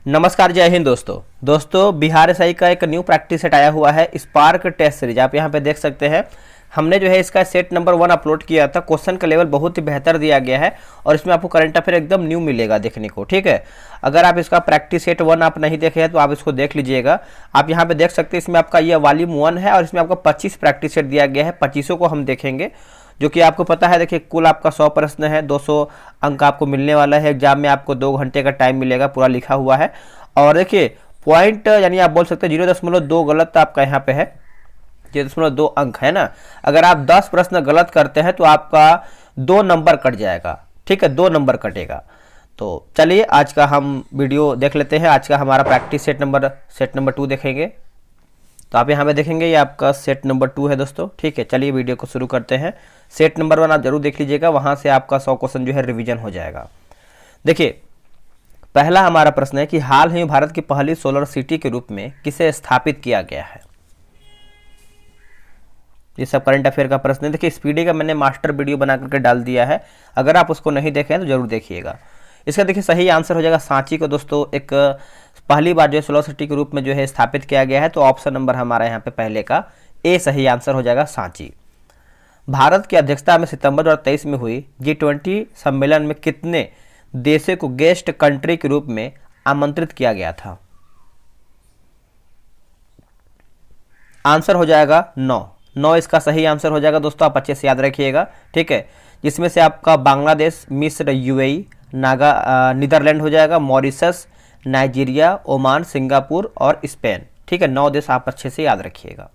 नमस्कार, जय हिंद दोस्तों बिहार एसआई का एक न्यू प्रैक्टिस सेट आया हुआ है स्पार्क टेस्ट सीरीज। आप यहाँ पे देख सकते हैं। हमने जो है इसका सेट नंबर 1 अपलोड किया था। क्वेश्चन का लेवल बहुत ही बेहतर दिया गया है और इसमें आपको करंट अफेयर एकदम न्यू मिलेगा देखने को। ठीक है, अगर आप इसका प्रैक्टिस सेट 1 आप नहीं देखे हैं तो आप इसको देख लीजिएगा। आप यहाँ पे देख सकते हैं इसमें आपका ये वॉल्यूम 1 है और इसमें आपको 25 प्रैक्टिस सेट दिया गया है। 25 को हम देखेंगे, जो कि आपको पता है। देखिए, कुल आपका 100 प्रश्न है, 200 अंक आपको मिलने वाला है। एग्जाम में आपको 2 घंटे का टाइम मिलेगा, पूरा लिखा हुआ है। और देखिए पॉइंट यानी आप बोल सकते हैं 0.2 गलत आपका यहाँ पे है, 0.2 अंक है ना। अगर आप 10 प्रश्न गलत करते हैं तो आपका 2 नंबर कट जाएगा। ठीक है, 2 नंबर कटेगा। तो चलिए आज का हम वीडियो देख लेते हैं। आज का हमारा प्रैक्टिस सेट नंबर 2 देखेंगे। तो आप यहाँ पे देखेंगे ये आपका सेट नंबर 2 है दोस्तों। ठीक है, चलिए वीडियो को शुरू करते हैं। सेट नंबर 1 आप जरूर देख लीजिएगा, वहाँ से आपका 100 क्वेश्चन जो है रिवीजन हो जाएगा। देखिए, पहला हमारा प्रश्न है कि हाल ही में भारत की पहली सोलर सिटी के रूप में किसे स्थापित किया गया है। ये सब करंट अफेयर का प्रश्न है। देखिए, स्पीडी का मैंने मास्टर वीडियो बना करके डाल दिया है, अगर आप उसको नहीं देखे हैं तो जरूर देखिएगा। इसका देखिए सही आंसर हो जाएगा सांची को दोस्तों। एक पहली बार जो है सोलर सिटी के रूप में जो है स्थापित किया गया है, तो ऑप्शन नंबर हमारा यहाँ पे पहले का ए सही आंसर हो जाएगा, सांची। भारत की अध्यक्षता में सितंबर 2023 में हुई G20 सम्मेलन में कितने देशों को गेस्ट कंट्री के रूप में आमंत्रित किया गया था। आंसर हो जाएगा 9 इसका सही आंसर हो जाएगा दोस्तों। आप अच्छे से याद रखिएगा। ठीक है, जिसमें से आपका बांग्लादेश, मिस्र, यूएई, नीदरलैंड हो जाएगा, मॉरिशस, नाइजीरिया, ओमान, सिंगापुर और स्पेन। ठीक है, 9 देश आप अच्छे से याद रखिएगा।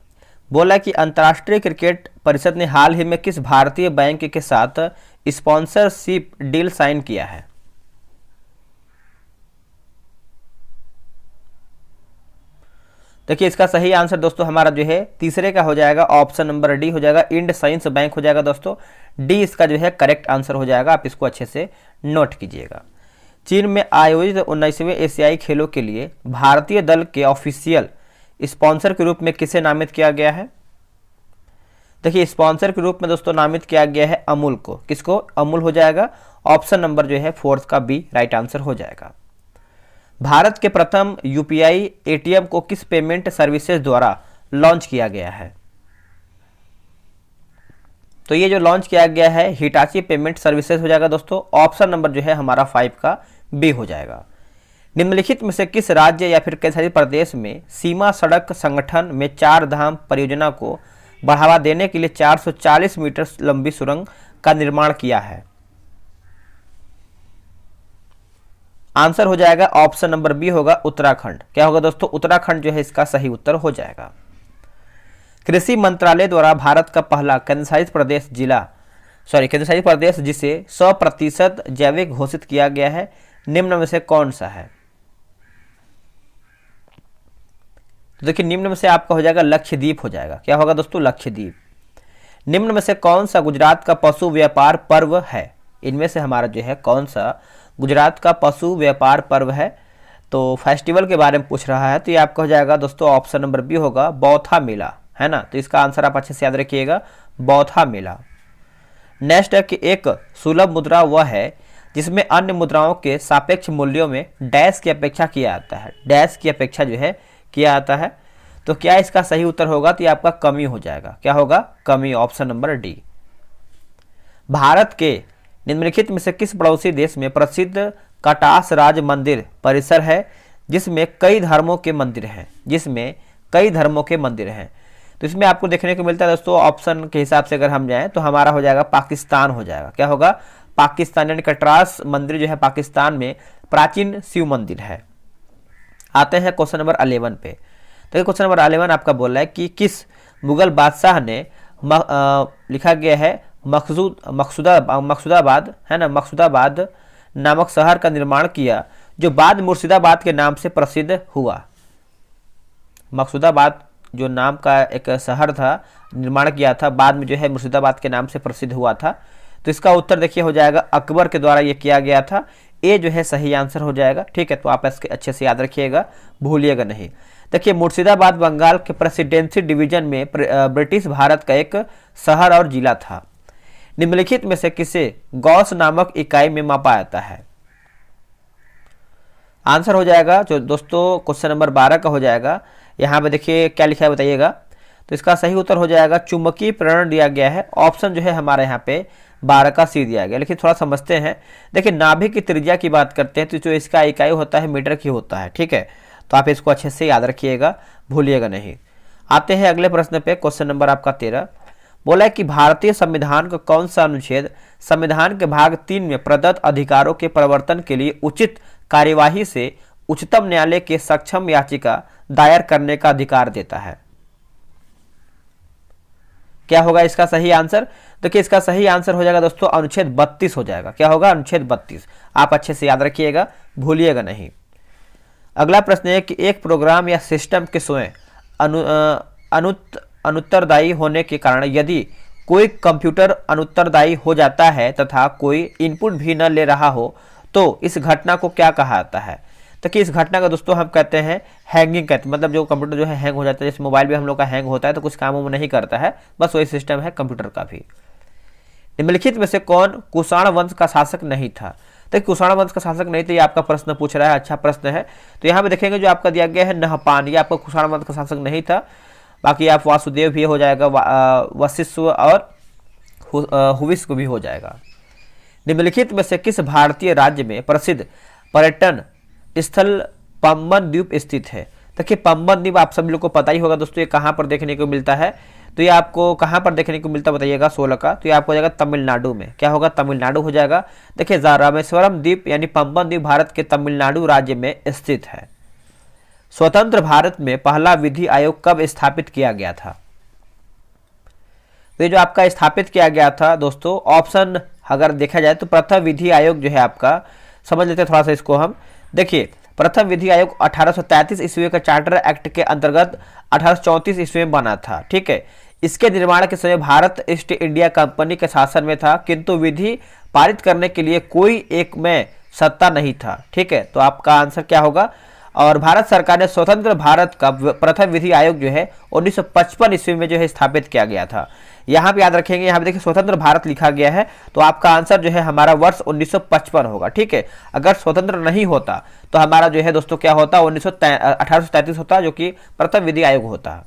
बोला कि अंतर्राष्ट्रीय क्रिकेट परिषद ने हाल ही में किस भारतीय बैंक के साथ स्पॉन्सरशिप डील साइन किया है। देखिए, इसका सही आंसर दोस्तों हमारा जो है तीसरे का हो जाएगा, ऑप्शन नंबर डी हो जाएगा, इंड साइंस बैंक हो जाएगा दोस्तों। डी इसका जो है करेक्ट आंसर हो जाएगा। आप इसको अच्छे से नोट कीजिएगा। चीन में आयोजित 19वें एशियाई खेलों के लिए भारतीय दल के ऑफिशियल स्पॉन्सर के रूप में किसे नामित किया गया है। देखिए, स्पॉन्सर के रूप में दोस्तों नामित किया गया है अमूल को। किसको? अमूल हो जाएगा। ऑप्शन नंबर जो है 4 का बी राइट आंसर हो जाएगा। भारत के प्रथम यूपीआई एटीएम को किस पेमेंट सर्विसेज द्वारा लॉन्च किया गया है। तो ये जो लॉन्च किया गया है हिटाची पेमेंट सर्विसेज हो जाएगा दोस्तों। ऑप्शन नंबर जो है हमारा 5 का बी हो जाएगा। निम्नलिखित में से किस राज्य या फिर केंद्र शासित प्रदेश में सीमा सड़क संगठन में 4 धाम परियोजना को बढ़ावा देने के लिए 440 मीटर लंबी सुरंग का निर्माण किया है। आंसर हो जाएगा ऑप्शन नंबर बी होगा, उत्तराखंड। क्या होगा दोस्तों? उत्तराखंड जो है इसका सही उत्तर हो जाएगा। कृषि मंत्रालय द्वारा भारत का पहला केंद्रशासित प्रदेश जिसे 100% जैविक घोषित किया गया है, निम्न में से कौन सा है। तो देखिए, निम्न में से आपका हो जाएगा लक्षद्वीप हो जाएगा। क्या होगा दोस्तों? लक्षद्वीप। निम्न में से कौन सा गुजरात का पशु व्यापार पर्व है। इनमें से हमारा जो है कौन सा गुजरात का पशु व्यापार पर्व है। तो फेस्टिवल के बारे में पूछ रहा है, तो ये आपका हो जाएगा दोस्तों ऑप्शन नंबर बी होगा, बौथा मेला है ना। तो इसका आंसर आप अच्छे से याद रखिएगा, बौथा मेला। नेक्स्ट है कि एक सुलभ मुद्रा वह है जिसमें अन्य मुद्राओं के सापेक्ष मूल्यों में डैश की अपेक्षा किया जाता है। डैश की अपेक्षा जो है किया जाता है। तो क्या इसका सही उत्तर होगा? तो ये आपका कमी हो जाएगा। क्या होगा? कमी, ऑप्शन नंबर डी। भारत के निम्नलिखित में से किस पड़ोसी देश में प्रसिद्ध कटास राज मंदिर परिसर है जिसमें कई धर्मों के मंदिर हैं। तो इसमें आपको देखने को मिलता है दोस्तों, ऑप्शन के हिसाब से अगर हम जाएं तो हमारा हो जाएगा पाकिस्तान हो जाएगा। क्या होगा? पाकिस्तान, यानी कटरास मंदिर जो है पाकिस्तान में प्राचीन शिव मंदिर है। आते हैं क्वेश्चन नंबर 11 पे। तो क्वेश्चन नंबर 11 आपका बोल रहा है कि किस मुगल बादशाह ने लिखा गया है मकसूदाबाद है ना, मकसूदाबाद नामक शहर का निर्माण किया जो बाद मुर्शिदाबाद के नाम से प्रसिद्ध हुआ। मकसूदाबाद जो नाम का एक शहर था, निर्माण किया था, बाद में जो है मुर्शिदाबाद के नाम से प्रसिद्ध हुआ था। तो इसका उत्तर देखिए हो जाएगा अकबर के द्वारा ये किया गया था। ए जो है सही आंसर हो जाएगा। ठीक है, तो आप इसके अच्छे से याद रखिएगा, भूलिएगा नहीं। देखिए, मुर्शिदाबाद बंगाल के प्रेसिडेंसी डिवीजन में ब्रिटिश भारत का एक शहर और जिला था। निम्नलिखित में से किसे गॉस नामक इकाई में मापा जाता है। आंसर हो जाएगा जो दोस्तों क्वेश्चन नंबर 12 का हो जाएगा। यहाँ पे देखिए क्या लिखा है बताइएगा। तो इसका सही उत्तर हो जाएगा चुंबकीय प्रेरण दिया गया है, ऑप्शन जो है हमारे यहाँ पे 12 का सी दिया गया। लेकिन थोड़ा समझते हैं। देखिए नाभिक की त्रिज्या की बात करते हैं तो जो इसका इकाई होता है मीटर की होता है, ठीक है। तो आप इसको अच्छे से याद रखिएगा, भूलिएगा नहीं। आते हैं अगले प्रश्न पे, क्वेश्चन नंबर आपका 13। बोला है कि भारतीय संविधान का कौन सा अनुच्छेद संविधान के भाग 3 में प्रदत्त अधिकारों के प्रवर्तन के लिए उचित कार्यवाही से उच्चतम न्यायालय के सक्षम याचिका दायर करने का अधिकार देता है। क्या होगा इसका सही आंसर? देखिए इसका सही आंसर हो जाएगा दोस्तों अनुच्छेद 32 हो जाएगा। क्या होगा? अनुच्छेद 32। आप अच्छे से याद रखिएगा, भूलिएगा नहीं। अगला प्रश्न है कि एक प्रोग्राम या सिस्टम के स्वयं अनुत्तरदायी होने के कारण यदि कोई कंप्यूटर अनुत्तरदायी हो जाता है तथा कोई इनपुट भी न ले रहा हो तो इस घटना को क्या कहा जाता है? तो कि इस घटना का दोस्तों हम कहते हैं हैंगिंग कहते हैं। मतलब जो कंप्यूटर जो है हैंग हो जाता है, जैसे मोबाइल भी हम लोग का हैंग होता है तो कुछ कामों में नहीं करता है, बस वही सिस्टम है कंप्यूटर का भी। निम्नलिखित में से कौन कुषाण वंश का शासक नहीं था? तो कुषाण वंश का शासक नहीं था, ये आपका प्रश्न पूछ रहा है, अच्छा प्रश्न है। तो यहाँ पे देखेंगे जो आपका दिया गया है नहपान, ये आपका कुषाण वंश का शासक नहीं था। बाकी आप वासुदेव भी हो जाएगा, वशिष्ठ और हुविष्क भी हो जाएगा। निम्नलिखित में से किस भारतीय राज्य में प्रसिद्ध पर्यटन स्थल पंबन द्वीप स्थित है? देखिए पंबन द्वीप आप सभी लोग को पता ही होगा दोस्तों, ये कहाँ पर देखने को मिलता है? तो ये आपको कहाँ पर देखने को मिलता बताइएगा 16 का। तो ये आपको हो जाएगा तमिलनाडु में। क्या होगा? तमिलनाडु हो जाएगा। देखिए रामेश्वरम द्वीप यानी पंबन द्वीप भारत के तमिलनाडु राज्य में स्थित है। स्वतंत्र भारत में पहला विधि आयोग कब स्थापित किया गया था? तो ये जो आपका स्थापित किया गया था दोस्तों, ऑप्शन अगर देखा जाए तो प्रथम विधि आयोग जो है आपका, समझ लेते हैं थोड़ा सा इसको हम। देखिए प्रथम विधि आयोग 1833 ईस्वी का चार्टर एक्ट के अंतर्गत 1834 ईस्वी में बना था, ठीक है। इसके निर्माण के समय भारत ईस्ट इंडिया कंपनी के शासन में था, किंतु विधि पारित करने के लिए कोई एक में सत्ता नहीं था, ठीक है। तो आपका आंसर क्या होगा? और भारत सरकार ने स्वतंत्र भारत का प्रथम विधि आयोग जो है 1955 ईस्वी में जो है स्थापित किया गया था। यहाँ पे याद रखेंगे, यहाँ पे देखिए स्वतंत्र भारत लिखा गया है, तो आपका आंसर जो है हमारा वर्ष 1955 होगा, ठीक है। अगर स्वतंत्र नहीं होता तो हमारा जो है दोस्तों क्या होता? 1833 होता, जो कि प्रथम विधि आयोग होता।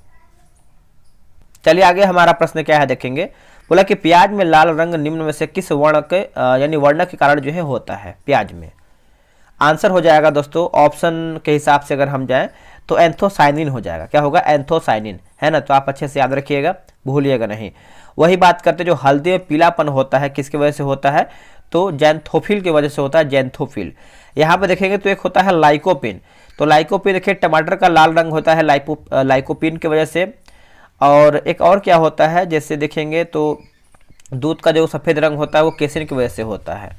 चलिए आगे हमारा प्रश्न क्या है देखेंगे। बोला कि प्याज में लाल रंग निम्न में से किस वर्ण के यानी वर्ण के कारण जो है होता है प्याज में? आंसर हो जाएगा दोस्तों ऑप्शन के हिसाब से अगर हम जाएं तो एंथोसाइनिन हो जाएगा। क्या होगा? एंथोसाइनिन, है ना। तो आप अच्छे से याद रखिएगा, भूलिएगा नहीं। वही बात करते जो हल्दी में पीलापन होता है किसकी वजह से होता है? तो जैंथोफिल की वजह से होता है, जैंथोफिल। यहाँ पे देखेंगे तो एक होता है लाइकोपिन। तो लाइकोपिन देखिए टमाटर का लाल रंग होता है लाइकोपिन की वजह से। और एक और क्या होता है, जैसे देखेंगे तो दूध का जो सफ़ेद रंग होता है वो केसिन की वजह से होता है।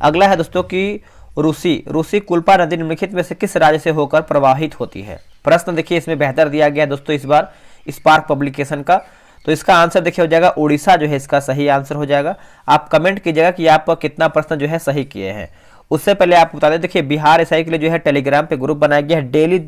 अगला है दोस्तों कि रूसी कुल्पा नदी निम्नलिखित में से किस राज्य से होकर प्रवाहित होती है? प्रश्न देखिए इसमें बेहतर दिया गया है दोस्तों इस बार स्पार्क पब्लिकेशन का। तो इसका आंसर देखिए हो जाएगा उड़ीसा जो है इसका सही आंसर हो जाएगा। आप कमेंट कीजिएगा कि आप कितना प्रश्न जो है सही किए हैं। उससे पहले आप बता दें, देखिए बिहार एसआई के लिए जो है टेलीग्राम पे ग्रुप बनाया गया है, डेली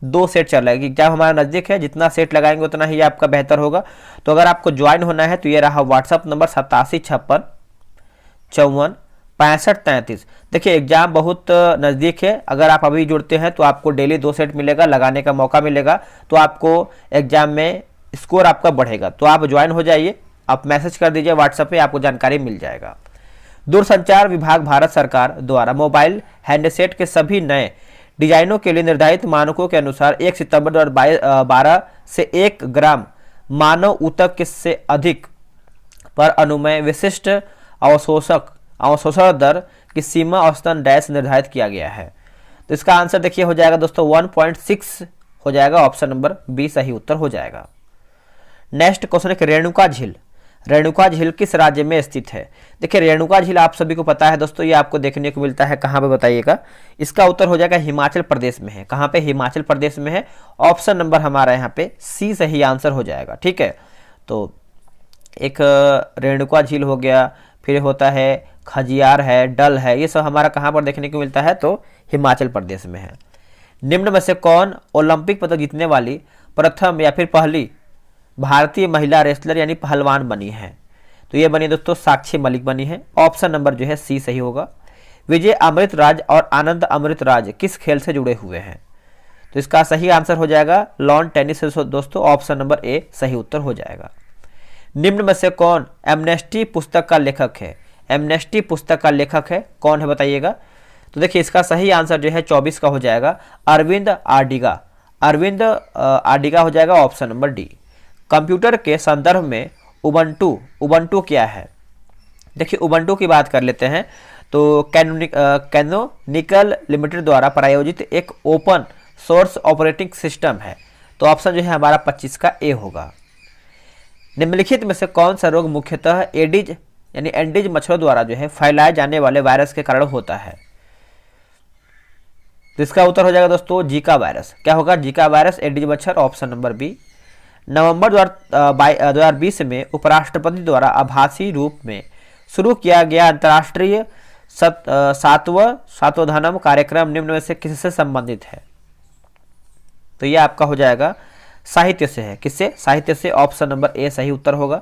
2 सेट चल रहा है। एग्जाम हमारा नजदीक है, जितना सेट लगाएंगे उतना ही आपका बेहतर होगा। तो अगर आपको ज्वाइन होना है तो ये रहा व्हाट्सअप नंबर 8756546533। देखिए एग्जाम बहुत नज़दीक है, अगर आप अभी जुड़ते हैं तो आपको डेली 2 सेट मिलेगा, लगाने का मौका मिलेगा, तो आपको एग्जाम में स्कोर आपका बढ़ेगा। तो आप ज्वाइन हो जाइए, आप मैसेज कर दीजिए व्हाट्सएप पे, आपको जानकारी मिल जाएगा। दूरसंचार विभाग भारत सरकार द्वारा मोबाइल हैंडसेट के सभी नए डिजाइनों के लिए निर्धारित मानकों के अनुसार 1 सितंबर 2012 से 1 ग्राम मानव ऊतक से अधिक पर अनुमेय विशिष्ट अवशोषण दर की सीमा औसतन डैश निर्धारित किया गया है। तो इसका आंसर देखिए हो जाएगा दोस्तों 1.6 हो जाएगा, ऑप्शन नंबर बी सही उत्तर हो जाएगा। नेक्स्ट क्वेश्चन है रेणुका झील। रेणुका झील किस राज्य में स्थित है? देखिए रेणुका झील आप सभी को पता है दोस्तों, ये आपको देखने को मिलता है कहाँ पे बताइएगा? इसका उत्तर हो जाएगा हिमाचल प्रदेश में है। कहाँ पे? हिमाचल प्रदेश में है। ऑप्शन नंबर हमारा यहाँ पे सी सही आंसर हो जाएगा, ठीक है। तो एक रेणुका झील हो गया, फिर होता है खजियार है, डल है, ये सब हमारा कहाँ पर देखने को मिलता है? तो हिमाचल प्रदेश में है। निम्न में से कौन ओलंपिक पदक जीतने वाली प्रथम या फिर पहली भारतीय महिला रेसलर यानी पहलवान बनी है? तो ये बनी दोस्तों साक्षी मलिक बनी है। ऑप्शन नंबर जो है सी सही होगा। विजय अमृतराज और आनंद अमृतराज किस खेल से जुड़े हुए हैं? तो इसका सही आंसर हो जाएगा लॉन टेनिस से दोस्तों, ऑप्शन नंबर ए सही उत्तर हो जाएगा। निम्न में से कौन एमनेस्टी पुस्तक का लेखक है? एमनेस्टी पुस्तक का लेखक है कौन है बताइएगा? तो देखिए इसका सही आंसर जो है 24 का हो जाएगा अरविंद आडिगा। अरविंद आडिगा हो जाएगा ऑप्शन नंबर डी। कंप्यूटर के संदर्भ में उबंटू क्या है? देखिए उबंटू की बात कर लेते हैं तो कैनोनिकल लिमिटेड द्वारा प्रायोजित एक ओपन सोर्स ऑपरेटिंग सिस्टम है। तो ऑप्शन जो है हमारा 25 का ए होगा। निम्नलिखित में से कौन सा रोग मुख्यतः एडिज यानी एंडीज मच्छरों द्वारा जो है फैलाए जाने वाले वायरस के कारण होता है? तो इसका उत्तर हो जाएगा दोस्तों जीका वायरस। क्या होगा? जीका वायरस, एडिज मच्छर, ऑप्शन नंबर बी। नवंबर 2020 में उपराष्ट्रपति द्वारा आभासी रूप में शुरू किया गया अंतर्राष्ट्रीय सातवधानम कार्यक्रम निम्न में से किससे संबंधित है? तो यह आपका हो जाएगा साहित्य से है। किससे? साहित्य से, ऑप्शन नंबर ए सही उत्तर होगा।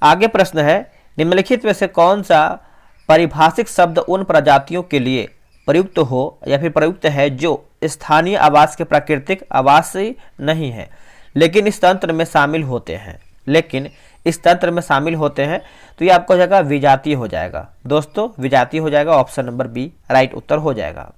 आगे प्रश्न है निम्नलिखित में से कौन सा पारिभाषिक शब्द उन प्रजातियों के लिए प्रयुक्त हो या फिर प्रयुक्त है जो स्थानीय आवास के प्राकृतिक आवासी नहीं है लेकिन इस तंत्र में शामिल होते हैं? लेकिन इस तंत्र में शामिल होते हैं तो ये आपको हो जाएगा विजातीय हो जाएगा दोस्तों, विजातीय हो जाएगा, ऑप्शन नंबर बी राइट उत्तर हो जाएगा।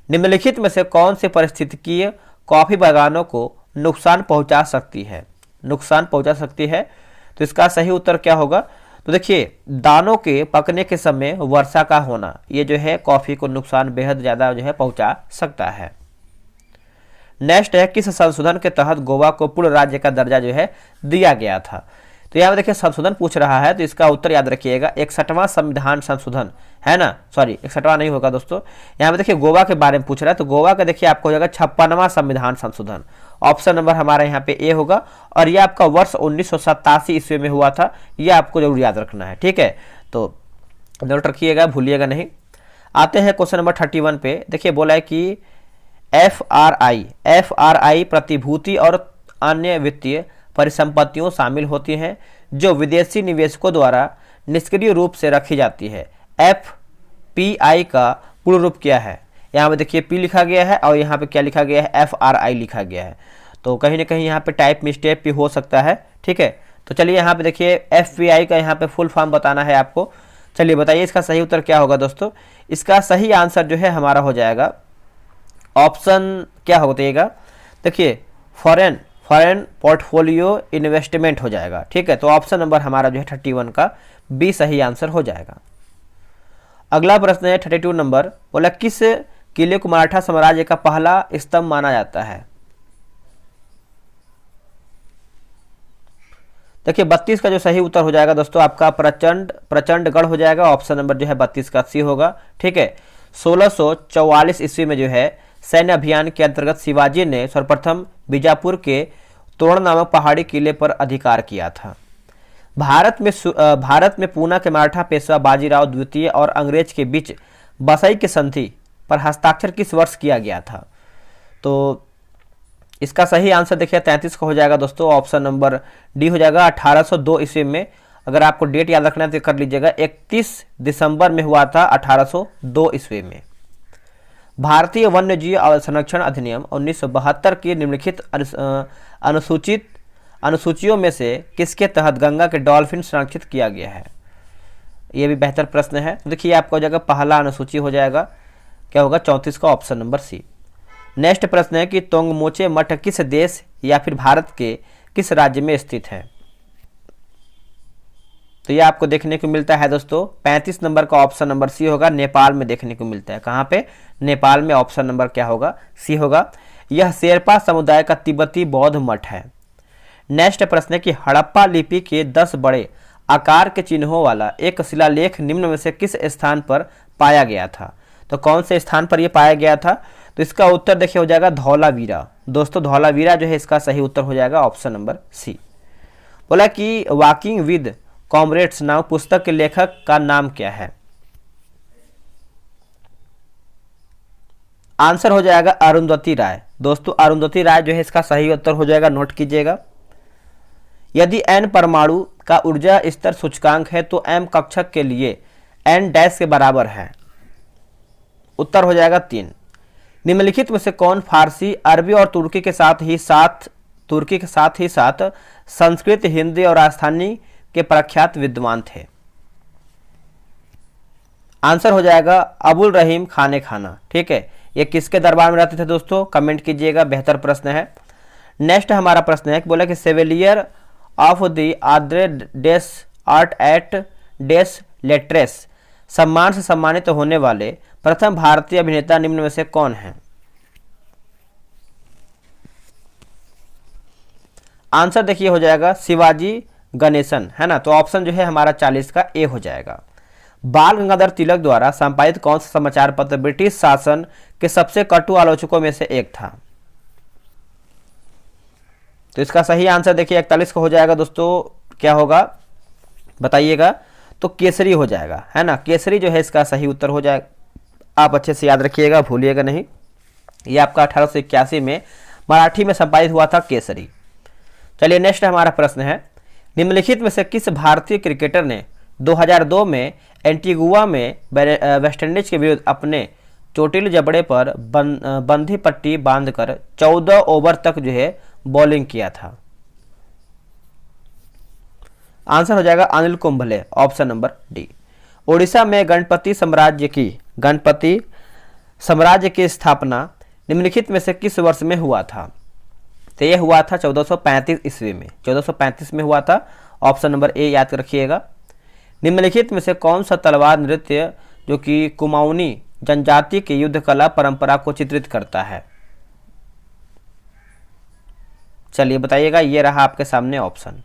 निम्नलिखित में से कौन से पारिस्थितिकीय कॉफी बागानों को नुकसान पहुंचा सकती है? नुकसान पहुंचा सकती है तो इसका सही उत्तर क्या होगा? तो देखिए दानों के पकने के समय वर्षा का होना ये जो है कॉफी को नुकसान बेहद ज़्यादा जो है पहुंचा सकता है। नेक्स्ट है किस संशोधन के तहत गोवा को पूर्ण राज्य का दर्जा जो है दिया गया था? तो यहाँ पे देखिए संशोधन पूछ रहा है तो इसका उत्तर याद रखिएगा 61वां संविधान संशोधन है ना, सॉरी 61वां नहीं होगा दोस्तों। यहाँ पे देखिए गोवा के बारे में पूछ रहा है तो गोवा का देखिए आपको हो जाएगा 56वां संविधान संशोधन, ऑप्शन नंबर हमारा यहाँ पे ए होगा। और ये आपका वर्ष 1987 ईस्वी में हुआ था, ये आपको जरूर याद रखना है, ठीक है, तो नोट रखिएगा, भूलिएगा नहीं। आते हैं क्वेश्चन नंबर 31 पे। देखिए बोला है कि FRI प्रतिभूति और अन्य वित्तीय परिसंपत्तियों शामिल होती हैं जो विदेशी निवेशकों द्वारा निष्क्रिय रूप से रखी जाती है। FPI का पूर्ण रूप क्या है? यहाँ पे देखिए P लिखा गया है और यहाँ पे क्या लिखा गया है? FRI लिखा गया है, तो कहीं ना कहीं यहाँ पे टाइप मिस्टेक भी हो सकता है, ठीक है। तो चलिए यहाँ पे देखिए FPI का यहाँ पे फुल फॉर्म बताना है आपको। चलिए बताइए इसका सही उत्तर क्या होगा दोस्तों? इसका सही आंसर जो है हमारा हो जाएगा ऑप्शन क्या होगा? देखिए फॉरेन पोर्टफोलियो इन्वेस्टमेंट हो जाएगा, ठीक है। तो ऑप्शन नंबर हमारा जो है 31 का बी सही आंसर हो जाएगा। अगला प्रश्न है 32 नंबर। बोला किस किले को मराठा साम्राज्य का पहला स्तंभ माना जाता है? देखिए 32 का जो सही उत्तर हो जाएगा दोस्तों आपका प्रचंडगढ़ हो जाएगा, ऑप्शन नंबर जो है 32 का सी होगा, ठीक है। 1644 ईस्वी में जो है सैन्य अभियान के अंतर्गत शिवाजी ने सर्वप्रथम बीजापुर के तोरण नामक पहाड़ी किले पर अधिकार किया था। भारत में पूना के मराठा पेशवा बाजीराव द्वितीय और अंग्रेज के बीच बसई की संधि पर हस्ताक्षर किस वर्ष किया गया था? तो इसका सही आंसर देखिए 33 का हो जाएगा दोस्तों, ऑप्शन नंबर डी हो जाएगा 1802 ईस्वी में। अगर आपको डेट याद रखना है तो कर लीजिएगा, 31 दिसंबर में हुआ था 1802 ईस्वी में। भारतीय वन्यजीव संरक्षण अधिनियम 1972 की निम्नलिखित अनुसूचियों में से किसके तहत गंगा के डॉल्फिन संरक्षित किया गया है? यह भी बेहतर प्रश्न है। देखिए आपका हो जाएगा पहला अनुसूची हो जाएगा, क्या होगा? 34 का ऑप्शन नंबर सी। नेक्स्ट प्रश्न है कि तोंगमोचे मठ किस देश या फिर भारत के किस राज्य में स्थित है? तो ये आपको देखने को मिलता है दोस्तों 35 नंबर का ऑप्शन नंबर सी होगा, नेपाल में देखने को मिलता है। कहाँ पे? नेपाल में, ऑप्शन नंबर क्या होगा? सी होगा। यह शेरपा समुदाय का तिब्बती बौद्ध मठ है। नेक्स्ट प्रश्न है कि हड़प्पा लिपि के 10 बड़े आकार के चिन्हों वाला एक शिलालेख निम्न में से किस स्थान पर पाया गया था? तो कौन से स्थान पर यह पाया गया था? तो इसका उत्तर देखिए हो जाएगा धौलावीरा दोस्तों, धौलावीरा जो है इसका सही उत्तर हो जाएगा, ऑप्शन नंबर सी। बोला कि वॉकिंग विद कॉमरेड्स नाम पुस्तक के लेखक का नाम क्या है? आंसर हो जाएगा अरुंधति राय दोस्तों, अरुंधति राय जो है इसका सही उत्तर हो जाएगा, नोट कीजिएगा। यदि n परमाणु का ऊर्जा स्तर सूचकांक है तो m कक्षक के लिए n डैश के बराबर है। उत्तर हो जाएगा 3। निम्नलिखित में से कौन फारसी, अरबी और तुर्की के साथ ही साथ संस्कृत, हिंदी और राजस्थानी के प्रख्यात विद्वान थे? आंसर हो जाएगा अबुल रहीम खाने खाना। ठीक है, ये किसके दरबार में रहते थे दोस्तों? कमेंट कीजिएगा, बेहतर प्रश्न है। नेक्स्ट हमारा प्रश्न है कि बोला कि Chevalier of the Ordre des Arts et des Lettres सम्मान से सम्मानित होने वाले प्रथम भारतीय अभिनेता निम्न में से कौन है? आंसर देखिए हो जाएगा शिवाजी गणेशन, है ना। तो ऑप्शन जो है हमारा 40 का ए हो जाएगा। बाल गंगाधर तिलक द्वारा संपादित कौन सा समाचार पत्र ब्रिटिश शासन के सबसे कटु आलोचकों में से एक था? तो इसका सही आंसर देखिए 41 का हो जाएगा दोस्तों। क्या होगा बताइएगा? तो केसरी हो जाएगा, है ना। केसरी जो है इसका सही उत्तर हो जाएगा। आप अच्छे से याद रखिएगा, भूलिएगा नहीं। ये आपका 1881 में मराठी में संपादित हुआ था केसरी। चलिए नेक्स्ट हमारा प्रश्न है, निम्नलिखित में से किस भारतीय क्रिकेटर ने 2002 में एंटीगुआ में वेस्टइंडीज के विरुद्ध अपने चोटिल जबड़े पर बंधी पट्टी बांधकर 14 ओवर तक जो है बॉलिंग किया था? आंसर हो जाएगा Anil Kumble, option number D. Odisha में गणपति साम्राज्य की स्थापना निम्नलिखित में से किस वर्ष में हुआ था? तो यह हुआ था 1435 ईस्वी में, 1435 में हुआ था। ऑप्शन नंबर ए याद रखिएगा। निम्नलिखित में से कौन सा तलवार नृत्य जो कि कुमाऊनी जनजाति की युद्ध कला परंपरा को चित्रित करता है? चलिए बताइएगा, ये रहा आपके सामने ऑप्शन।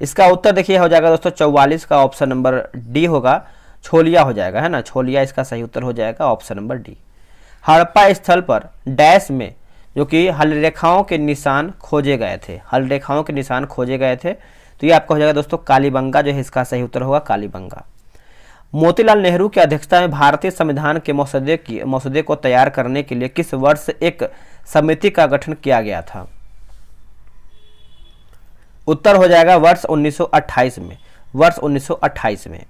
इसका उत्तर देखिए हो जाएगा दोस्तों 44 का, ऑप्शन नंबर डी होगा, छोलिया हो जाएगा, है ना। छोलिया इसका सही उत्तर हो जाएगा, ऑप्शन नंबर डी। हड़प्पा स्थल पर डैश में जो कि हलरेखाओं के निशान खोजे गए थे, हलरेखाओं के निशान खोजे गए थे, तो ये आपका हो जाएगा दोस्तों कालीबंगा जो है इसका सही उत्तर होगा, कालीबंगा। मोतीलाल नेहरू की अध्यक्षता में भारतीय संविधान के मसौदे को तैयार करने के लिए किस वर्ष एक समिति का गठन किया गया था? उत्तर हो जाएगा वर्ष 1928 में, वर्ष 1928 में।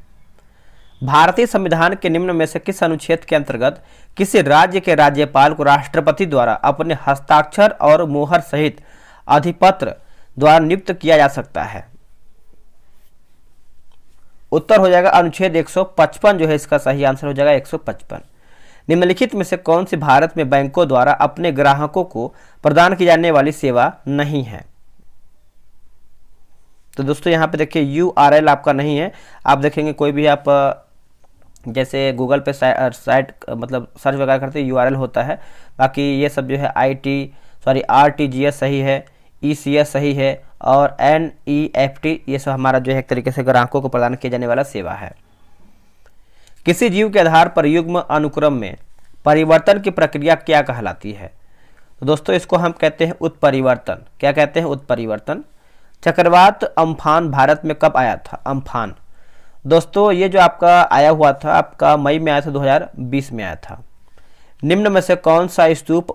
भारतीय संविधान के निम्न में से किस अनुच्छेद के अंतर्गत किसी राज्य के राज्यपाल को राष्ट्रपति द्वारा अपने हस्ताक्षर और मोहर सहित अधिपत्र द्वारा नियुक्त किया जा सकता है? उत्तर हो जाएगा अनुच्छेद 155 जो है इसका सही आंसर हो जाएगा 155। निम्नलिखित में से कौन सी भारत में बैंकों द्वारा अपने ग्राहकों को प्रदान की जाने वाली सेवा नहीं है? तो दोस्तों यहाँ पे देखिए URL आपका नहीं है। आप देखेंगे कोई भी आप जैसे गूगल पे साइट मतलब सर्च वगैरह करते URL होता है। बाकी ये सब जो है RTGS सही है, ECS सही है और NEFT ये सब हमारा जो है एक तरीके से ग्राहकों को प्रदान किया जाने वाला सेवा है। किसी जीव के आधार पर युग्म अनुक्रम में परिवर्तन की प्रक्रिया क्या कहलाती है? तो दोस्तों इसको हम कहते हैं उत्परिवर्तन। क्या कहते हैं? उत्परिवर्तन। चक्रवात अम्फान भारत में कब आया था? अम्फान दोस्तों ये जो आपका आया हुआ था आपका मई में आया था, 2020 में आया था। निम्न में से कौन सा स्तूप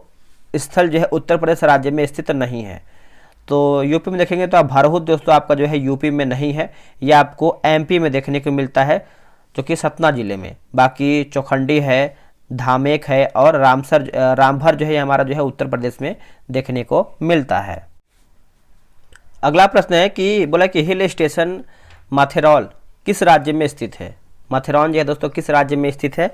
स्थल जो है उत्तर प्रदेश राज्य में स्थित नहीं है? तो यूपी में देखेंगे तो आप भरहुत दोस्तों आपका जो है यूपी में नहीं है, यह आपको MP में देखने को मिलता है जो कि सतना जिले में। बाकी चौखंडी है, धामेक है और रामभर जो है हमारा जो है उत्तर प्रदेश में देखने को मिलता है। अगला प्रश्न है कि बोला कि हिल स्टेशन माथेरॉन किस राज्य में स्थित है? माथेरॉन जो है दोस्तों किस राज्य में स्थित है?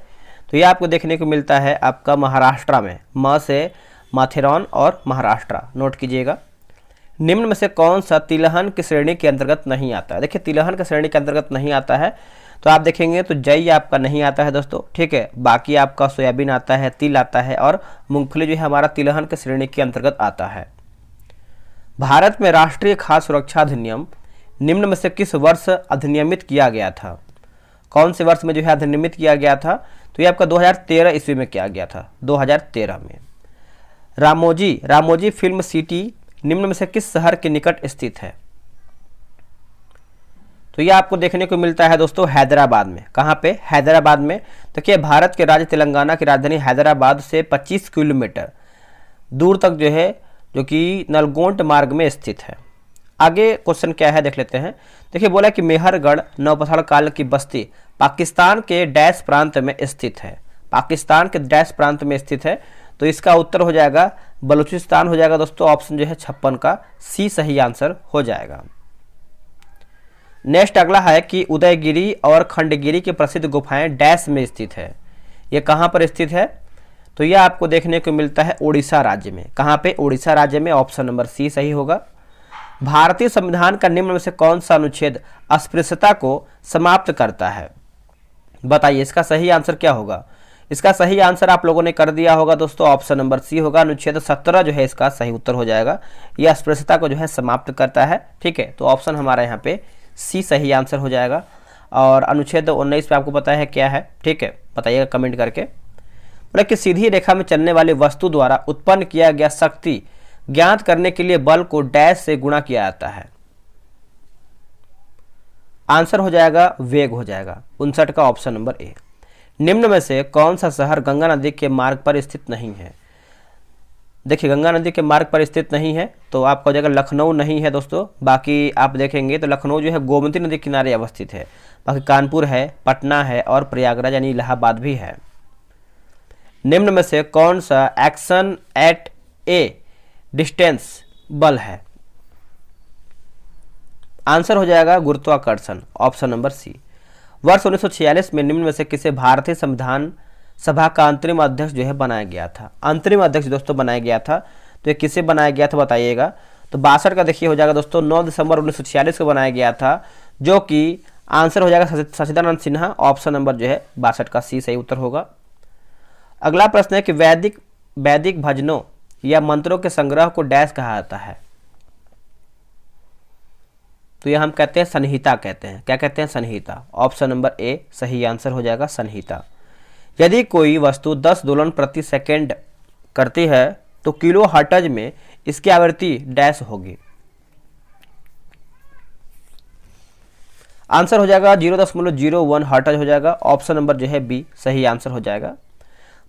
तो ये आपको देखने को मिलता है आपका महाराष्ट्र में। म से माथेरॉन और महाराष्ट्र नोट कीजिएगा। निम्न में से कौन सा तिलहन की श्रेणी के अंतर्गत नहीं आता है? देखिए तिलहन की श्रेणी के अंतर्गत नहीं आता है तो आप देखेंगे तो जई आपका नहीं आता है दोस्तों, ठीक है। बाकी आपका सोयाबीन आता है, तिल आता है और मूंगफली जो है हमारा तिलहन की श्रेणी के अंतर्गत आता है। भारत में राष्ट्रीय खाद्य सुरक्षा अधिनियम निम्न में से किस वर्ष अधिनियमित किया गया था? कौन से वर्ष में जो है अधिनियमित किया गया था? तो ये आपका 2013 ईस्वी में किया गया था, 2013 में। रामोजी फिल्म सिटी निम्न में से किस शहर के निकट स्थित है? तो ये आपको देखने को मिलता है दोस्तों हैदराबाद में। कहाँ पे? हैदराबाद में। तो क्या भारत के राज्य तेलंगाना की राजधानी हैदराबाद से 25 किलोमीटर दूर तक जो है जो कि नलगोंड मार्ग में स्थित है। आगे क्वेश्चन क्या है देख लेते हैं। देखिए बोला कि मेहरगढ़ नवपाषाण काल की बस्ती पाकिस्तान के डैश प्रांत में स्थित है। पाकिस्तान के डैश प्रांत में स्थित है, तो इसका उत्तर हो जाएगा बलूचिस्तान हो जाएगा दोस्तों। ऑप्शन जो है 56 का सी सही आंसर हो जाएगा। नेक्स्ट अगला है कि उदयगिरी और खंडगिरी की प्रसिद्ध गुफाएं डैश में स्थित है। ये कहाँ पर स्थित है? तो यह आपको देखने को मिलता है उड़ीसा राज्य में। कहाँ पे? उड़ीसा राज्य में। ऑप्शन नंबर सी सही होगा। भारतीय संविधान का निम्न में से कौन सा अनुच्छेद अस्पृश्यता को समाप्त करता है? बताइए इसका सही आंसर क्या होगा? इसका सही आंसर आप लोगों ने कर दिया होगा दोस्तों। ऑप्शन नंबर सी होगा। अनुच्छेद 17 जो है इसका सही उत्तर हो जाएगा। यह अस्पृश्यता को जो है समाप्त करता है। ठीक है, तो ऑप्शन हमारा यहाँ पे सी सही आंसर हो जाएगा। और अनुच्छेद 19 पे आपको पता है क्या है? ठीक है, बताइएगा कमेंट करके। बोले कि सीधी रेखा में चलने वाली वस्तु द्वारा उत्पन्न किया गया शक्ति ज्ञात करने के लिए बल को डैश से गुणा किया जाता है। आंसर हो जाएगा वेग हो जाएगा 59 का ऑप्शन नंबर ए। निम्न में से कौन सा शहर गंगा नदी के मार्ग पर स्थित नहीं है? देखिए गंगा नदी के मार्ग पर स्थित नहीं है, तो आपका हो जाएगा लखनऊ नहीं है दोस्तों। बाकी आप देखेंगे तो लखनऊ जो है गोमती नदी के किनारे अवस्थित है। बाकी कानपुर है, पटना है और प्रयागराज यानी इलाहाबाद भी है। निम्न में से कौन सा एक्शन एट ए डिस्टेंस बल है? आंसर हो जाएगा गुरुत्वाकर्षण। Option number C. वर्ष 1946 में निम्न में से किसे भारतीय संविधान सभा का अंतरिम अध्यक्ष जो है बनाया गया था? अंतरिम अध्यक्ष दोस्तों बनाया गया था, तो ये किसे बनाया गया था बताइएगा। तो 62 का देखिए हो जाएगा दोस्तों 9 दिसंबर 1946 को बनाया गया था, जो कि आंसर हो जाएगा सचिदानंद सिन्हा। ऑप्शन नंबर जो है 62 का सी सही उत्तर होगा। अगला प्रश्न है कि वैदिक भजनों या मंत्रों के संग्रह को डैश कहा जाता है? तो यह हम कहते हैं संहिता कहते हैं। क्या कहते हैं? संहिता। ऑप्शन नंबर ए सही आंसर हो जाएगा संहिता। यदि कोई वस्तु 10 दोलन प्रति सेकंड करती है तो किलो हर्ट्ज में इसकी आवृत्ति डैश होगी। आंसर हो जाएगा 0.01 हर्ट्ज हो जाएगा। ऑप्शन नंबर जो है बी सही आंसर हो जाएगा।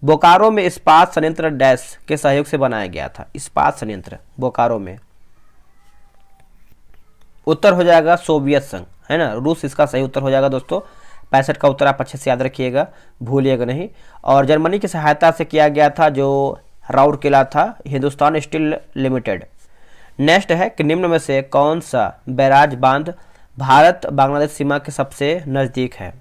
बोकारो में इस्पात संयंत्र डैश के सहयोग से बनाया गया था। इस्पात संयंत्र बोकारो में। उत्तर हो जाएगा सोवियत संघ, है ना, रूस इसका सही उत्तर हो जाएगा दोस्तों। 65 का उत्तर आप अच्छे से याद रखिएगा, भूलिएगा नहीं। और जर्मनी की सहायता से किया गया था जो राउरकेला था, हिंदुस्तान स्टील लिमिटेड। नेक्स्ट है कि निम्न में से कौन सा बैराज बांध भारत बांग्लादेश सीमा के सबसे नजदीक है?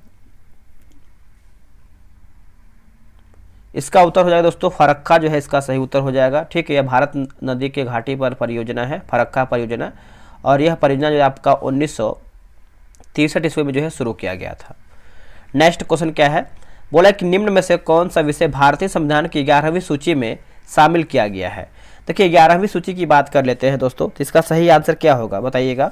इसका उत्तर हो जाएगा दोस्तों फरक्का जो है इसका सही उत्तर हो जाएगा। ठीक है, यह भारत नदी के घाटी पर परियोजना है, फरक्का परियोजना। और यह परियोजना जो आपका 1963 ईस्वी में जो है शुरू किया गया था। नेक्स्ट क्वेश्चन क्या है? बोला कि निम्न में से कौन सा विषय भारतीय संविधान की 11वीं सूची में शामिल किया गया है? देखिए 11वीं सूची की बात कर लेते हैं दोस्तों, तो इसका सही आंसर क्या होगा बताइएगा।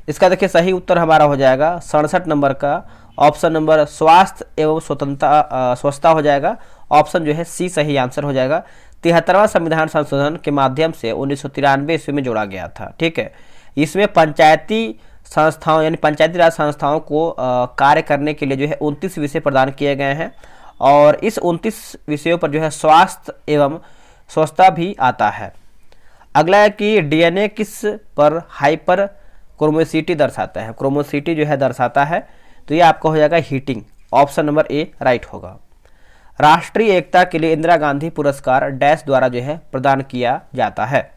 इसका देखिए सही उत्तर हमारा हो जाएगा 67 नंबर का ऑप्शन नंबर स्वास्थ्य एवं स्वच्छता हो जाएगा। ऑप्शन जो है सी सही आंसर हो जाएगा। 73वां संविधान संशोधन के माध्यम से 1993 ईस्वी में जोड़ा गया था। ठीक है, इसमें पंचायती संस्थाओं यानी पंचायती राज संस्थाओं को कार्य करने के लिए जो है 29 विषय प्रदान किए गए हैं। और इस 29 विषयों पर जो है स्वास्थ्य एवं स्वच्छता भी आता है। अगला है कि डीएनए किस पर हाइपर क्रोमोसिटी दर्शाता है? क्रोमोसिटी जो है दर्शाता है, तो ये आपका हो जाएगा heating. Option number A right होगा। राष्ट्रीय एकता के लिए इंदिरा गांधी पुरस्कार डैश द्वारा जो है प्रदान किया जाता है?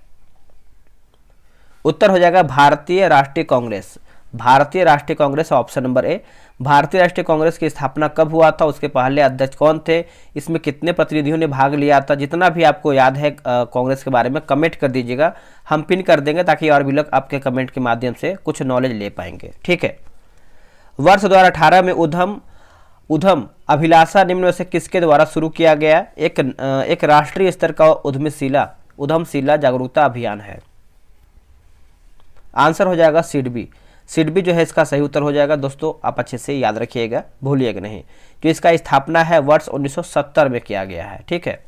उत्तर हो जाएगा भारतीय राष्ट्रीय कांग्रेस। भारतीय राष्ट्रीय कांग्रेस ऑप्शन नंबर ए। भारतीय राष्ट्रीय कांग्रेस की स्थापना कब हुआ था? उसके पहले अध्यक्ष कौन थे? इसमें कितने प्रतिनिधियों ने भाग लिया था? जितना भी आपको याद है कांग्रेस के बारे में कमेंट कर दीजिएगा, हम पिन कर देंगे ताकि और भी लोग आपके कमेंट के माध्यम से कुछ नॉलेज ले पाएंगे। ठीक है, वर्ष 2018 में उधम अभिलाषा निम्न में से किसके द्वारा शुरू किया गया? एक राष्ट्रीय स्तर का उधमशीला जागरूकता अभियान है। आंसर हो जाएगा सिडबी। सिडबी जो है इसका सही उत्तर हो जाएगा दोस्तों, आप अच्छे से याद रखिएगा, भूलिएगा नहीं। जो इसका स्थापना है वर्ष 1970 में किया गया है। ठीक है,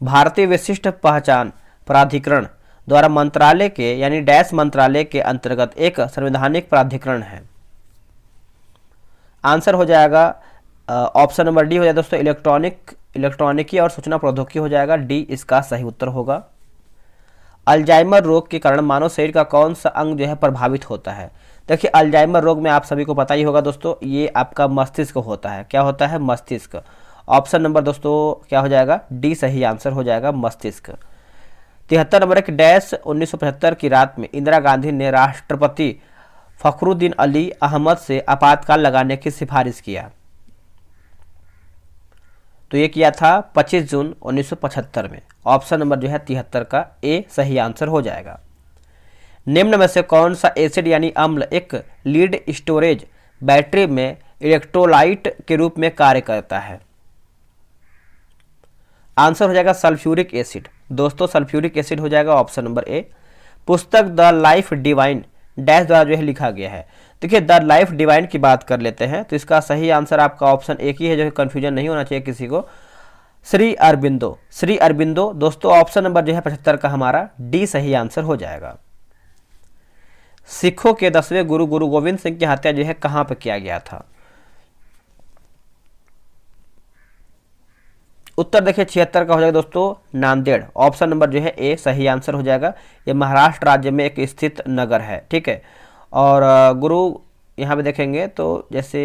भारतीय विशिष्ट पहचान प्राधिकरण द्वारा मंत्रालय के यानी डैश मंत्रालय के अंतर्गत एक संवैधानिक प्राधिकरण है। आंसर हो जाएगा ऑप्शन नंबर डी हो जाएगा दोस्तों इलेक्ट्रॉनिकी और सूचना प्रौद्योगिकी हो जाएगा। डी इसका सही उत्तर होगा। अल्जाइमर रोग के कारण मानव शरीर का कौन सा अंग जो है प्रभावित होता है? देखिए अल्जाइमर रोग में आप सभी को पता ही होगा दोस्तों, ये आपका मस्तिष्क होता है। क्या होता है? मस्तिष्क। ऑप्शन नंबर दोस्तों क्या हो जाएगा? डी सही आंसर हो जाएगा, मस्तिष्क। 73 नंबर एक डैश 1975 की रात में इंदिरा गांधी ने राष्ट्रपति फखरुद्दीन अली अहमद से आपातकाल लगाने की सिफारिश किया। तो ये किया था 25 जून 1975 में। ऑप्शन नंबर जो है 73 का ए सही आंसर हो जाएगा। निम्न में से कौन सा एसिड यानी अम्ल एक लीड स्टोरेज बैटरी में इलेक्ट्रोलाइट के रूप में कार्य करता है? आंसर हो जाएगा सल्फ्यूरिक एसिड। दोस्तों सल्फ्यूरिक एसिड हो जाएगा ऑप्शन नंबर ए। पुस्तक द लाइफ डिवाइन डैश द्वारा जो है लिखा गया है। देखिए द लाइफ डिवाइन की बात कर लेते हैं तो इसका सही आंसर आपका ऑप्शन एक ही है, जो है कंफ्यूजन नहीं होना चाहिए किसी को। श्री अरबिंदो। श्री अरबिंदो दोस्तों ऑप्शन नंबर जो है 75 का हमारा डी सही आंसर हो जाएगा। सिखों के 10वें गुरु गुरु गोविंद सिंह की हत्या जो है कहां पर किया गया था? उत्तर देखिए 76 का हो जाएगा दोस्तों नांदेड़। ऑप्शन नंबर जो है ए सही आंसर हो जाएगा। ये महाराष्ट्र राज्य में एक स्थित नगर है, ठीक है। और गुरु यहाँ पे देखेंगे तो जैसे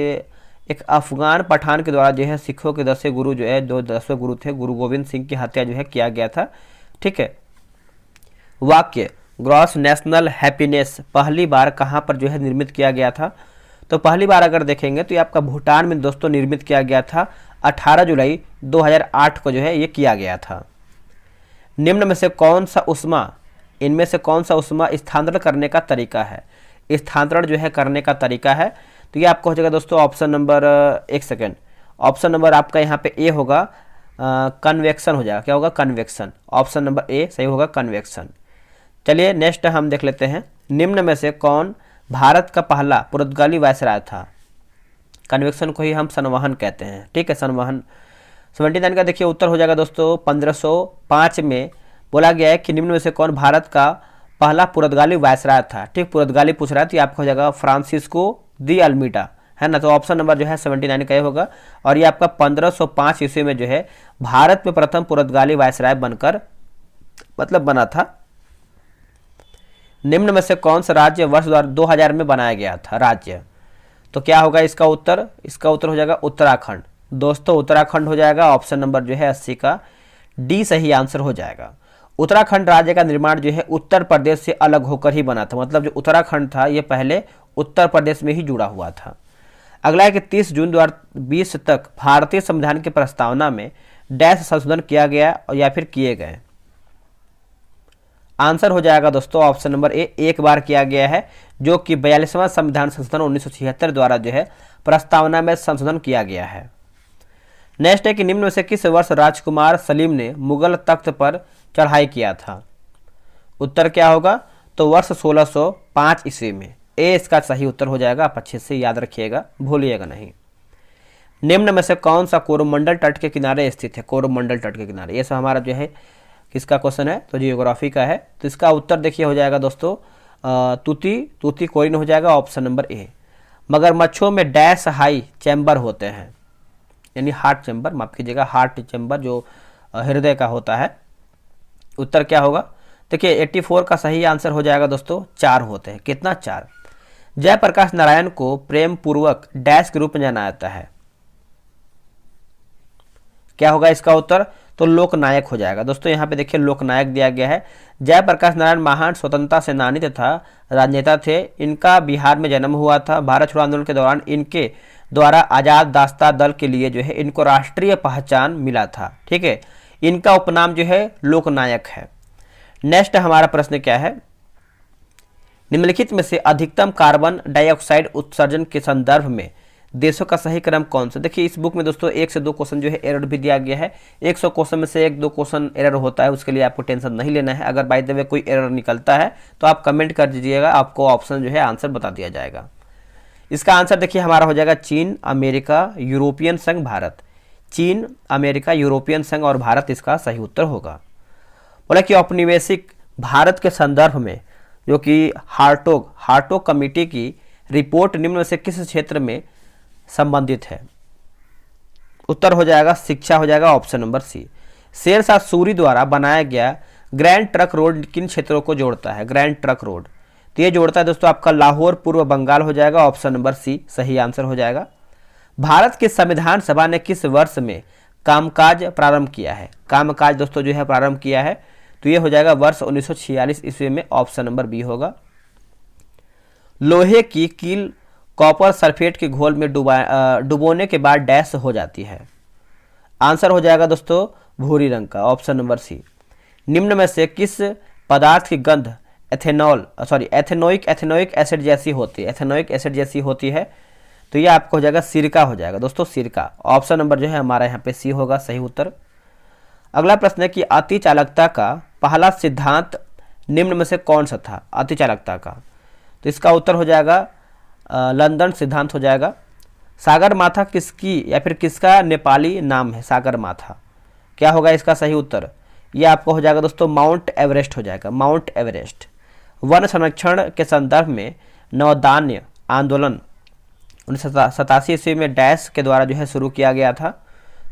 एक अफगान पठान के द्वारा जो है सिखों के 10वें गुरु जो है, जो 10वें गुरु थे गुरु गोविंद सिंह की हत्या जो है किया गया था, ठीक है। वाक्य ग्रॉस नेशनल हैप्पीनेस पहली बार कहाँ पर जो है निर्मित किया गया था? तो पहली बार अगर देखेंगे तो ये आपका भूटान में दोस्तों निर्मित किया गया था। 18 जुलाई 2008 को जो है ये किया गया था। निम्न में से कौन सा उष्मा, इनमें से कौन सा उष्मा स्थानांतरण करने का तरीका है? स्थानांतरण जो है करने का तरीका है तो ये आपको हो जाएगा दोस्तों ऑप्शन नंबर, एक सेकेंड, ऑप्शन नंबर आपका यहाँ पे ए होगा, कन्वेक्शन हो जाएगा। क्या होगा? कन्वेक्शन। ऑप्शन नंबर ए सही होगा, कन्वेक्शन। चलिए नेक्स्ट हम देख लेते हैं। निम्न में से कौन भारत का पहला पुर्तगाली वायसराय था? कन्वेक्शन को ही हम संवहन कहते हैं, ठीक है, संवहन। 79 का देखिए उत्तर हो जाएगा दोस्तों 1505 में बोला गया है कि निम्न में से कौन भारत का पहला पुर्तगाली वायसराय था? ठीक, पुर्तगाली पूछ रहा है तो आपका हो जाएगा फ्रांसिस्को दी अल्मीडा, है ना। तो ऑप्शन नंबर जो है 79 का होगा। और ये आपका 1505 ईस्वी में जो है भारत में प्रथम पुर्तगाली वायसराय बनकर मतलब बना था। निम्न में से कौन सा राज्य वर्ष 2000 में बनाया गया था? राज्य तो क्या होगा इसका उत्तर? इसका उत्तर हो जाएगा उत्तराखंड। दोस्तों उत्तराखंड हो जाएगा। ऑप्शन नंबर जो है 80 का डी सही आंसर हो जाएगा। उत्तराखंड राज्य का निर्माण जो है उत्तर प्रदेश से अलग होकर ही बना था, मतलब जो उत्तराखंड था ये पहले उत्तर प्रदेश में ही जुड़ा हुआ था। अगला है कि 30 जून 2020 तक भारतीय संविधान की प्रस्तावना में डैश संशोधन किया गया या फिर किए गए? आंसर हो जाएगा दोस्तों ऑप्शन नंबर ए, एक बार किया गया है, जो कि 42वां संविधान संशोधन 1976 द्वारा जो है प्रस्तावना में संशोधन किया गया है। नेक्स्ट है कि निम्न में से किस वर्ष राजकुमार सलीम ने मुगल तख्त पर चढ़ाई किया था? उत्तर क्या होगा? तो वर्ष 1605 ईस्वी में। ए इसका सही उत्तर हो जाएगा। आप अच्छे से याद रखिएगा, भूलिएगा नहीं। निम्न में से कौन सा कोरोमंडल तट के किनारे स्थित है? कोरोमंडल तट के किनारे, ये सब हमारा जो है किसका क्वेश्चन है? तो जियोग्राफी का है। तो इसका उत्तर देखिए हो जाएगा दोस्तों तूतीकोरिन हो जाएगा। Option number A. मगरमच्छों में डैश हाई चैम्बर होते हैं, यानी हार्ट चैम्बर, माफ कीजिएगा, हार्ट चैम्बर जो हृदय का होता है। उत्तर क्या होगा? देखिए 84 का सही आंसर हो जाएगा दोस्तों 4 होते हैं। कितना? 4। जयप्रकाश नारायण को प्रेम पूर्वक डैश के रूप में जाना जाता है? क्या होगा इसका उत्तर? तो लोकनायक हो जाएगा। दोस्तों यहाँ पे देखिए लोकनायक दिया गया है। जयप्रकाश नारायण महान स्वतंत्रता सेनानी तथा राजनेता थे। इनका बिहार में जन्म हुआ था। भारत छोड़ो आंदोलन के दौरान इनके द्वारा आजाद दास्ता दल के लिए जो है इनको राष्ट्रीय पहचान मिला था, ठीक है। इनका उपनाम जो है लोकनायक है। नेक्स्ट हमारा प्रश्न क्या है? निम्नलिखित में से अधिकतम कार्बन डाइऑक्साइड उत्सर्जन के संदर्भ में देशों का सही क्रम कौन सा? देखिए इस बुक में दोस्तों 1 से 2 क्वेश्चन जो है एरर भी दिया गया है। 100 क्वेश्चन में से 1-2 क्वेश्चन एरर होता है, उसके लिए आपको टेंशन नहीं लेना है। अगर बाय द वे कोई एरर निकलता है तो आप कमेंट कर दीजिएगा, आपको ऑप्शन जो है आंसर बता दिया जाएगा। इसका आंसर देखिए हमारा हो जाएगा चीन, अमेरिका, यूरोपियन संघ, भारत। चीन, अमेरिका, यूरोपियन संघ और भारत इसका सही उत्तर होगा। बोला कि औपनिवेशिक भारत के संदर्भ में जो कि हार्टोग कमेटी की रिपोर्ट निम्न में से किस क्षेत्र में संबंधित है? उत्तर हो जाएगा शिक्षा हो जाएगा। Option number C. Sher Shah Suri द्वारा बनाया गया ग्रैंड ट्रक रोड किन क्षेत्रों को जोड़ता है? ग्रैंड ट्रक रोड तो ये जोड़ता है दोस्तों आपका लाहौर पूर्व बंगाल हो जाएगा, ऑप्शन नंबर सी सही आंसर हो जाएगा। भारत की संविधान सभा ने किस वर्ष में कामकाज प्रारंभ किया है? कामकाज दोस्तों जो है प्रारंभ किया है, तो ये हो जाएगा वर्ष 1946 ईस्वी में, ऑप्शन नंबर बी होगा। लोहे की कील कॉपर सल्फेट के घोल में डुबोने के बाद डैश हो जाती है? आंसर हो जाएगा दोस्तों भूरी रंग का, ऑप्शन नंबर सी। निम्न में से किस पदार्थ की गंध एथेनोइक एसिड जैसी होती है? एथेनोइक एसिड जैसी होती है, तो ये आपको हो जाएगा सिरका हो जाएगा दोस्तों, सिरका। ऑप्शन नंबर जो है हमारा यहाँ पे सी होगा सही उत्तर। अगला प्रश्न है कि अति चालकता का पहला सिद्धांत निम्न में से कौन सा था? अति चालकता का, तो इसका उत्तर हो जाएगा लंदन सिद्धांत हो जाएगा। सागर माथा किसकी या फिर किसका नेपाली नाम है? सागर माथा, क्या होगा इसका सही उत्तर? ये आपको हो जाएगा दोस्तों माउंट एवरेस्ट हो जाएगा, माउंट एवरेस्ट। वन संरक्षण के संदर्भ में नवोत्थान आंदोलन 1987 ईस्वी में डैश के द्वारा जो है शुरू किया गया था,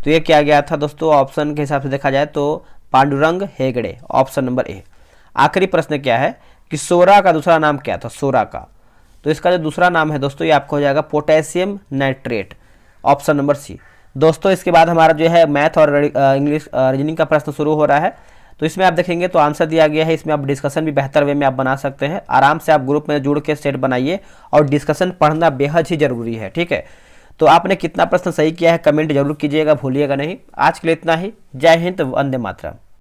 तो ये किया गया था दोस्तों, ऑप्शन के हिसाब से देखा जाए तो Pandurang Hegde, option number A. आखिरी प्रश्न क्या है कि सोरा का दूसरा नाम क्या था? सोरा का, तो इसका जो दूसरा नाम है दोस्तों ये आपको हो जाएगा potassium nitrate, option number C. दोस्तों इसके बाद हमारा जो है मैथ और इंग्लिश रीजनिंग का प्रश्न शुरू हो रहा है, तो इसमें आप देखेंगे तो आंसर दिया गया है, इसमें आप डिस्कशन भी बेहतर वे में आप बना सकते हैं। आराम से आप ग्रुप में जुड़ के सेट बनाइए और डिस्कशन पढ़ना बेहद ही जरूरी है, ठीक है। तो आपने कितना प्रश्न सही किया है कमेंट जरूर कीजिएगा, भूलिएगा नहीं। आज के लिए इतना ही। जय हिंद, वंदे मातरम।